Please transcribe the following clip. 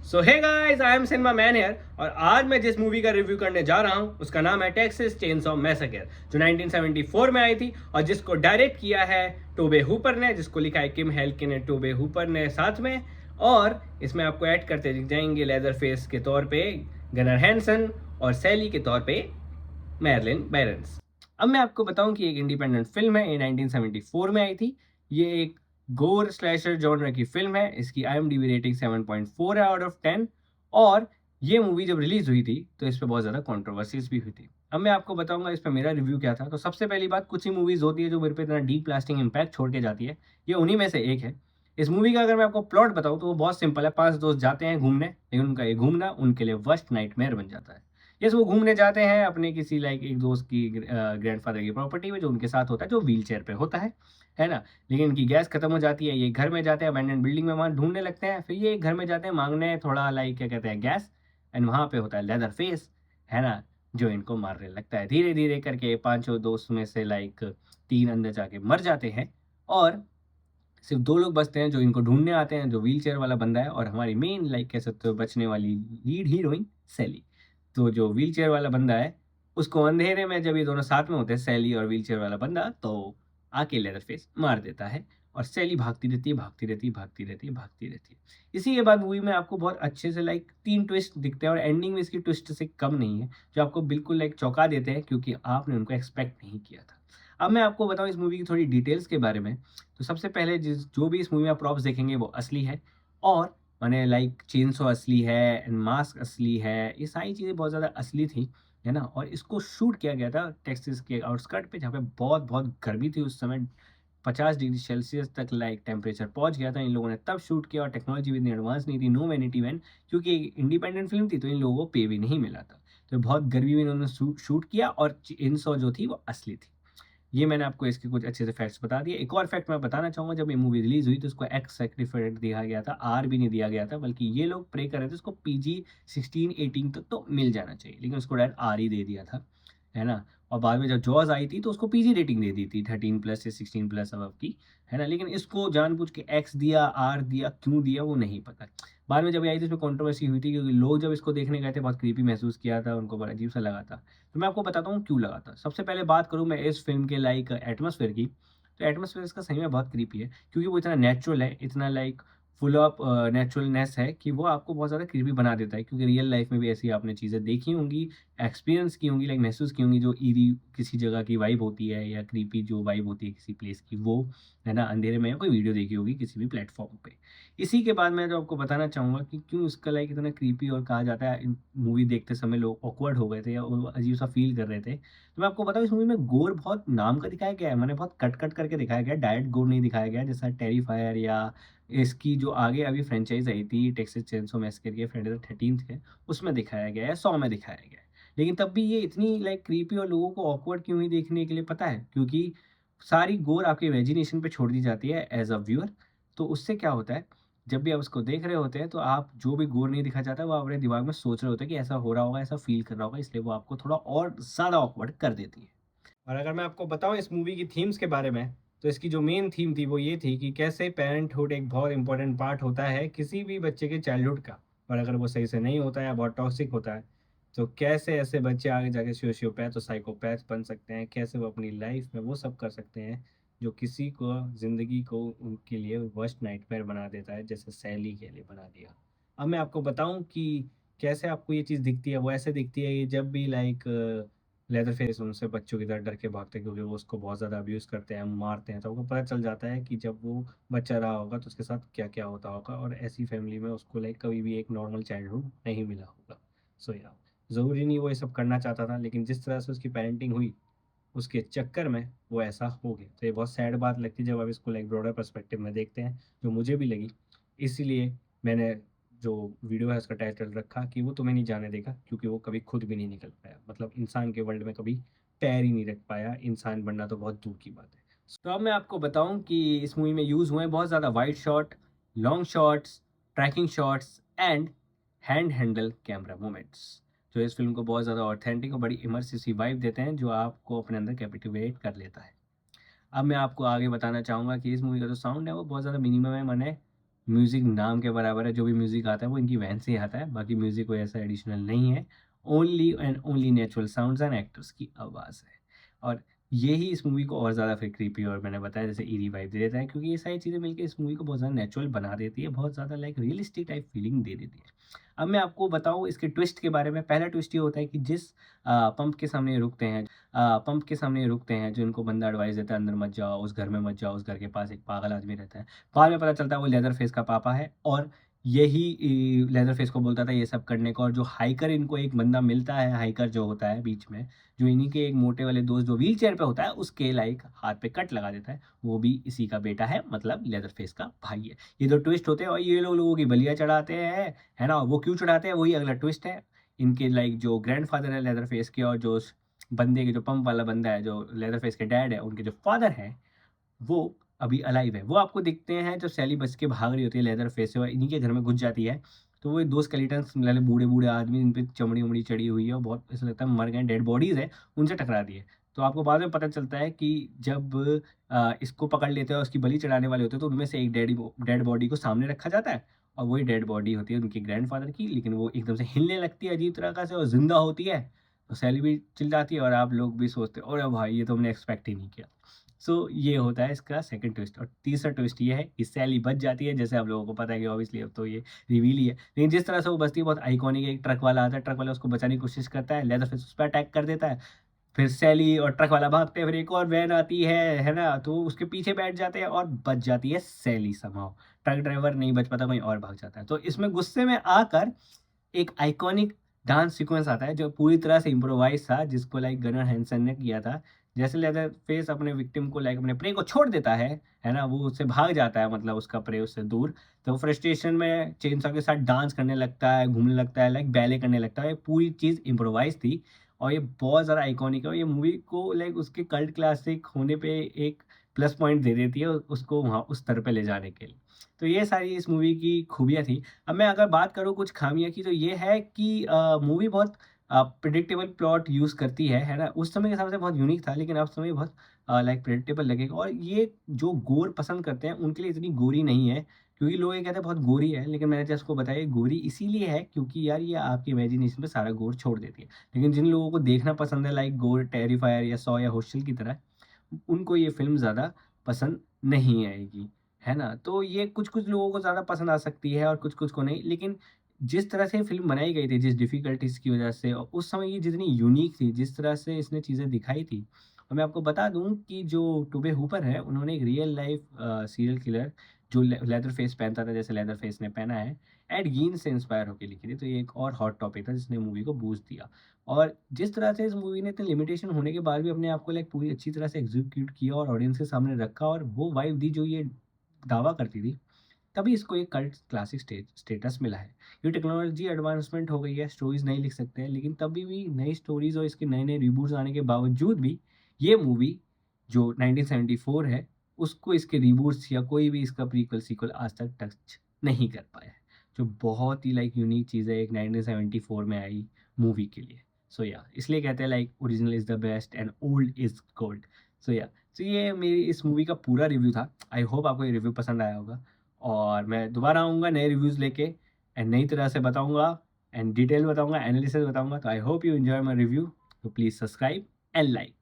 So hey guys, I am cinema man here और आज मैं जिस मूवी का रिव्यू करने जा रहा हूँ उसका नाम है टेक्सास चेनसॉ मैसेकर, जो 1974 में आई थी और जिसको डायरेक्ट किया है टोबे हुपर ने, जिसको लिखा है किम हेल्के ने, टोबे हुपर ने साथ में। और इसमें आपको ऐड करते दिख जाएंगे लेदर फेस के तौर पे गनर हैंसन और सैली के तौर पे मैरलिन बैरन्स। अब मैं आपको बताऊं कि एक इंडिपेंडेंट फिल्म है, ये 1974 में आई थी। ये एक गोर स्लैशर जॉनर की फिल्म है। इसकी IMDb रेटिंग 7.4 है आउट ऑफ 10। और ये मूवी जब रिलीज हुई थी तो इस पे बहुत ज़्यादा कंट्रोवर्सीज भी हुई थी। अब मैं आपको बताऊंगा इस पे मेरा रिव्यू क्या था। तो सबसे पहली बात, कुछ ही मूवीज़ होती है जो मेरे पे इतना डीप लास्टिंग इम्पैक्ट छोड़ के जाती है, ये उन्हीं में से एक है। इस मूवी का अगर मैं आपको प्लॉट बताऊं तो वो बहुत सिंपल है। 5 दोस्त जाते हैं घूमने, लेकिन उनका ये घूमना उनके लिए वर्स्ट नाइटमेयर बन जाता है। यस, वो घूमने जाते हैं अपने किसी एक दोस्त की ग्रैंडफादर की प्रॉपर्टी में, जो उनके साथ होता है, जो व्हील चेयर पे होता है ना। लेकिन इनकी गैस खत्म हो जाती है। ये घर में जाते हैं, अबैंडन बिल्डिंग में वहाँ ढूंढने लगते हैं। फिर ये एक घर में जाते हैं मांगने थोड़ा क्या कहते हैं, गैस। एंड वहाँ पे होता है लेदर फेस, है ना, जो इनको मारने लगता है। धीरे धीरे करके पांचों दोस्त में से 3 अंदर जाके मर जाते हैं और सिर्फ 2 लोग बचते हैं जो इनको ढूंढने आते हैं, जो व्हील चेयर वाला बंदा है और हमारी मेन कह सकते हो बचने वाली लीड हीरोइन सैली। तो जो व्हील चेयर वाला बंदा है, उसको अंधेरे में जब ये दोनों साथ में होते हैं, सैली और व्हील चेयर वाला बंदा, तो आके लेदरफेस मार देता है। और सैली भागती रहती है, भागती रहती है, भागती रहती है, भागती रहती है। इसी के बाद मूवी में आपको बहुत अच्छे से 3 ट्विस्ट दिखते हैं और एंडिंग में इसकी ट्विस्ट से कम नहीं है, जो आपको बिल्कुल चौंका देते हैं, क्योंकि आपने उनको एक्सपेक्ट नहीं किया था। अब मैं आपको बताऊँ इस मूवी की थोड़ी डिटेल्स के बारे में। तो सबसे पहले जो भी इस मूवी में आप प्रॉप्स देखेंगे वो असली है। और माने चेनसॉ असली है एंड मास्क असली है, ये सारी चीज़ें बहुत ज़्यादा असली थी, है ना। और इसको शूट किया गया था टेक्सास के आउटस्कर्ट पे, जहाँ पे बहुत बहुत गर्मी थी उस समय। 50 डिग्री सेल्सियस तक टेम्परेचर पहुंच गया था। इन लोगों ने तब शूट किया और टेक्नोलॉजी भी इतनी एडवांस नहीं थी, नो वैनिटी वैन, क्योंकि इंडिपेंडेंट फिल्म थी तो इन लोगों को पे भी नहीं मिला था। तो बहुत गर्मी में इन्होंने शूट किया और चेनसॉ जो थी वो असली थी। ये मैंने आपको इसके कुछ अच्छे से फैक्ट्स बता दिए। एक और फैक्ट मैं बताना चाहूँगा, जब ये मूवी रिलीज़ हुई तो इसको एक्स सर्टिफिकेट दिया गया था, आर भी नहीं दिया गया था, बल्कि ये लोग प्रे कर रहे थे उसको PG-16-18 तक तो मिल जाना चाहिए, लेकिन उसको डायरेक्ट आर ही दे दिया था, है ना। और बाद में जब जॉज आई थी तो उसको PG रेटिंग दे दी थी 13+ या 16+ अबव की, है ना। लेकिन इसको जानबूझ के एक्स दिया, आर दिया, क्यों दिया वो नहीं पता। बाद में जब ये आई थी इसमें कंट्रोवर्सी हुई थी, क्योंकि लोग जब इसको देखने गए थे बहुत क्रीपी महसूस किया था, उनको बड़ा अजीब सा लगा था। तो मैं आपको बताता हूँ क्यों लगा था। सबसे पहले बात करूँ मैं इस फ़िल्म के एटमॉस्फेयर की, तो एटमॉस्फेयर इसका सही में बहुत क्रीपी है, क्योंकि वो इतना नेचुरल है, इतना फुल ऑफ नेचुरलनेस है कि वो आपको बहुत ज़्यादा क्रीपी बना देता है। क्योंकि रियल लाइफ़ में भी ऐसी आपने चीज़ें देखी होंगी, एक्सपीरियंस की होंगी, महसूस की होंगी, जो ईरी किसी जगह की वाइब होती है या क्रीपी जो वाइब होती है किसी प्लेस की, वो, है ना, अंधेरे में या कोई वीडियो देखी होगी किसी भी प्लेटफ़ॉर्म पे। इसी के बाद मैं जो आपको बताना चाहूँगा कि क्यों इसका इतना क्रीपी और कहा जाता है, मूवी देखते समय लोग ऑकवर्ड हो गए थे या वो अजीब-सा फ़ील कर रहे थे। तो मैं आपको बताऊँ इस मूवी में गोर बहुत नाम का दिखाया गया है, माने बहुत कट-कट करके दिखाया गया है, डायरेक्ट गोर नहीं दिखाया गया है, जैसा टेरिफायर या इसकी जो आगे अभी फ्रैंचाइज़ आई थी टेक्सास चेनसॉ मैसेकर के फ्राइडे द 13th है, उसमें दिखाया गया है, सॉ में दिखाया गया है। लेकिन तब भी ये इतनी क्रीपी और लोगों को ऑकवर्ड क्यों हुई देखने के लिए, पता है? क्योंकि सारी गोर आपके इमेजिनेशन पे छोड़ दी जाती है एज़ अ व्यूअर। तो उससे क्या होता है, जब भी आप उसको देख रहे होते हैं तो आप जो भी गोर नहीं दिखा जाता है वो आप अपने दिमाग में सोच रहे होते हैं कि ऐसा हो रहा होगा, ऐसा फ़ील कर रहा होगा, इसलिए वो आपको थोड़ा और ज़्यादा ऑकवर्ड कर देती है। और अगर मैं आपको बताऊँ इस मूवी की थीम्स के बारे में, तो इसकी जो मेन थीम थी वो ये थी कि कैसे पेरेंटहुड एक बहुत इंपॉर्टेंट पार्ट होता है किसी भी बच्चे के चाइल्डहुड का। और अगर वो सही से नहीं होता है या बहुत टॉक्सिक होता है, तो कैसे ऐसे बच्चे आगे जाके सोशियोपैथ और साइकोपैथ बन सकते हैं, कैसे वो अपनी लाइफ में वो सब कर सकते हैं जो किसी को ज़िंदगी को उनके लिए वर्स्ट नाइटमेयर बना देता है, जैसे सैली के लिए बना दिया। अब मैं आपको बताऊँ कि कैसे आपको ये चीज़ दिखती है, वो ऐसे दिखती है कि जब भी लेदरफेस उनसे बच्चों की तरह डर के भागते हैं, क्योंकि वो उसको बहुत ज़्यादा अब्यूज़ करते हैं, मारते हैं, तो उनको पता चल जाता है कि जब वो बच्चा रहा होगा तो उसके साथ क्या-क्या होता होगा और ऐसी फैमिली में उसको कभी भी एक नॉर्मल चाइल्डहुड नहीं मिला होगा। सो या ज़रूरी नहीं वो ये सब करना चाहता था, लेकिन जिस तरह से उसकी पेरेंटिंग हुई, उसके चक्कर में वो ऐसा हो गया। तो ये बहुत सैड बात लगती है जब आप इसको ब्रॉडर पर्सपेक्टिव में देखते हैं, जो मुझे भी लगी। इसीलिए मैंने जो वीडियो है उसका टाइटल रखा कि वो तुम्हें नहीं जाने देगा, क्योंकि वो कभी खुद भी नहीं निकल पाया। मतलब इंसान के वर्ल्ड में कभी पैर ही नहीं रख पाया, इंसान बनना तो बहुत दूर की बात है। तो अब मैं आपको बताऊँ कि इस मूवी में यूज़ हुए हैं बहुत ज़्यादा wide shot, long shots, tracking shots and hand handle camera moments, जो इस फ़िल्म को बहुत ज़्यादा ऑथेंटिक और बड़ी इमर्सिव सी वाइब देते हैं, जो आपको अपने अंदर कैप्टिवेट कर लेता है। अब मैं आपको आगे बताना चाहूँगा कि इस मूवी का जो साउंड है वो बहुत ज़्यादा मिनिमम है, माने म्यूज़िक नाम के बराबर है, जो भी म्यूज़िक आता है वो इनकी वैन से ही आता है, बाकी म्यूज़िक कोई ऐसा एडिशनल नहीं है। Only and only natural sounds and actors की आवाज़ है। और यही इस मूवी को और ज़्यादा फिर क्रीपी और मैंने बताया जैसे ईरी वाइब दे देता है, क्योंकि ये सारी चीज़ें मिलके इस मूवी को बहुत ज़्यादा नेचुरल बना देती है, बहुत ज़्यादा लाइक रियलिस्टिक टाइप फीलिंग दे देती है। अब मैं आपको बताऊँ इसके ट्विस्ट के बारे में। पहला ट्विस्ट ये होता है कि जिस पंप के सामने ये रुकते हैं, पंप के सामने ये रुकते हैं, जो इनको बंदा एडवाइस देता है अंदर मत जाओ, उस घर में मत जाओ, उस घर के पास एक पागल आदमी रहता है। बाद में पता चलता है वो लेदरफेस का पापा है, और यही लेदरफेस को बोलता था ये सब करने को। और जो हाइकर इनको एक बंदा मिलता है, हाइकर जो होता है बीच में, जो इन्हीं के एक मोटे वाले दोस्त जो व्हीलचेयर पे होता है, उसके लाइक हाथ पे कट लगा देता है, वो भी इसी का बेटा है, मतलब लेदरफेस का भाई है। ये 2 ट्विस्ट होते हैं और ये लोगों की बलियाँ चढ़ाते हैं, है ना? वो क्यों चढ़ाते हैं वही अगला ट्विस्ट है। इनके लाइक जो ग्रैंडफ़ादर है लेदरफेस के, और जो उस बंदे के जो पंप वाला बंदा है, जो लेदरफेस के डैड है, उनके जो फादर हैं, वो अभी अलाइव है। वो आपको दिखते हैं जब सैली बच के भाग रही होती है लेदरफेस से और इन्हीं के घर में घुस जाती है। तो वो 2 स्केलेटन्स वाले बूढ़े-बूढ़े आदमी, जिन पे चमड़ी-वमड़ी चढ़ी हुई है और बहुत ऐसा लगता है मर गए, डेड बॉडीज़ हैं, उनसे टकरा दी है। तो आपको बाद में पता चलता है कि जब इसको पकड़ लेते हैं और उसकी बलि चढ़ाने वाले होते हैं, तो उनमें से एक डेड बॉडी को सामने रखा जाता है, और वही डेड बॉडी होती है उनके ग्रैंडफ़ादर की, लेकिन वो एकदम से हिलने लगती है अजीब तरीक़ा से और ज़िंदा होती है। तो सैली भी चिल्लाती है और आप लोग भी सोचते हो, अरे भाई! ये तो हमने एक्सपेक्ट ही नहीं किया। सो ये होता है इसका सेकंड ट्विस्ट। और तीसरा ट्विस्ट ये है कि सैली बच जाती है, जैसे आप लोगों को पता है कि ऑब्वियसली अब तो ये रिवील ही है। लेकिन जिस तरह से वो बचती है बहुत आइकॉनिक है। एक ट्रक वाला आता है, ट्रक वाला उसको बचाने की कोशिश करता है, लेदरफेस उस पे अटैक कर देता है। फिर सैली और ट्रक वाला भागते हैं, फिर एक और वैन आती है ना? तो उसके पीछे बैठ जाते हैं और बच जाती है सैली समहाउ। ट्रक ड्राइवर नहीं बच पाता, कहीं और भाग जाता है। तो इसमें गुस्से में आकर एक आइकॉनिक डांस सीक्वेंस आता है जो पूरी तरह से इम्प्रोवाइज़ था, जिसको लाइक गनर हैंसन ने किया था। जैसे लेदरफेस अपने विक्टिम को लाइक अपने प्रे को छोड़ देता है ना? वो उससे भाग जाता है, मतलब उसका प्रे उससे दूर। तो फ्रस्ट्रेशन में चेनसॉ के साथ डांस करने लगता है, घूमने लगता है, लाइक बैले करने लगता है। ये पूरी चीज़ इम्प्रोवाइज़ थी और ये बहुत ज़्यादा आइकॉनिक है और ये मूवी को लाइक उसके कल्ट क्लासिक होने पे एक प्लस पॉइंट दे देती है उसको वहाँ उस स्तर पे ले जाने के लिए। तो ये सारी इस मूवी की खूबियाँ थी। अब मैं अगर बात करूँ कुछ खामियों की, तो ये है कि मूवी बहुत प्रेडिक्टेबल प्लॉट यूज़ करती है ना? उस समय के हिसाब से बहुत यूनिक था, लेकिन अब समय बहुत लाइक प्रेडिक्टेबल लगेगा। और ये जो गोर पसंद करते हैं उनके लिए इतनी गोरी नहीं है, क्योंकि लोग ये कहते हैं बहुत गोरी है, लेकिन मैंने जैसे आपको बताया ये गोरी इसीलिए है क्योंकि यार ये आपकी इमेजिनेशन पे सारा गोर छोड़ देती है। लेकिन जिन लोगों को देखना पसंद है लाइक गोर टेरिफायर या सॉ या हॉस्टल की तरह, उनको ये फ़िल्म ज़्यादा पसंद नहीं आएगी, है ना? तो ये कुछ-कुछ लोगों को ज़्यादा पसंद आ सकती है और कुछ-कुछ को नहीं। लेकिन जिस तरह से फ़िल्म बनाई गई थी, जिस डिफ़िकल्टीज़ की वज़ह से और उस समय ये जितनी यूनिक थी, जिस तरह से इसने चीज़ें दिखाई थी, और मैं आपको बता दूँ कि जो टोबे हूपर है, उन्होंने एक रियल लाइफ़ सीरियल किलर जो लेदर फेस पहनता था, जैसे लेदर फेस ने पहना है, एड गीन से इंस्पायर होके लिखी थी। तो ये एक और हॉट टॉपिक था जिसने मूवी को बूस्ट दिया। और जिस तरह से इस मूवी ने इतनी लिमिटेशन होने के बाद भी अपने आप को लाइक पूरी अच्छी तरह से एग्ज़ीक्यूट किया और ऑडियंस के सामने रखा और वो वाइब दी जो ये दावा करती थी, तभी इसको एक कल्ट क्लासिक स्टेटस मिला है। ये टेक्नोलॉजी एडवांसमेंट हो गई है, स्टोरीज़ नहीं लिख सकते हैं, लेकिन तभी भी नई स्टोरीज़ और इसके नए-नए रीबूट्स आने के बावजूद भी ये मूवी जो 1974 है, उसको इसके रीबूट्स या कोई भी इसका प्रीक्वल, सीक्वल आज तक टच नहीं कर पाया है। जो बहुत ही लाइक यूनिक चीज़ है एक 1974 में आई मूवी के लिए। सो या इसलिए कहते हैं like original is the best and old is gold. So या तो ये मेरी इस मूवी का पूरा रिव्यू था। आई होप आपको ये रिव्यू पसंद आया होगा और मैं दोबारा आऊँगा नए रिव्यूज़ लेके एंड नई तरह से बताऊँगा एंड डिटेल बताऊँगा, एनालिसिस बताऊँगा। तो I hope you enjoy my review. तो प्लीज़ सब्सक्राइब एंड लाइक।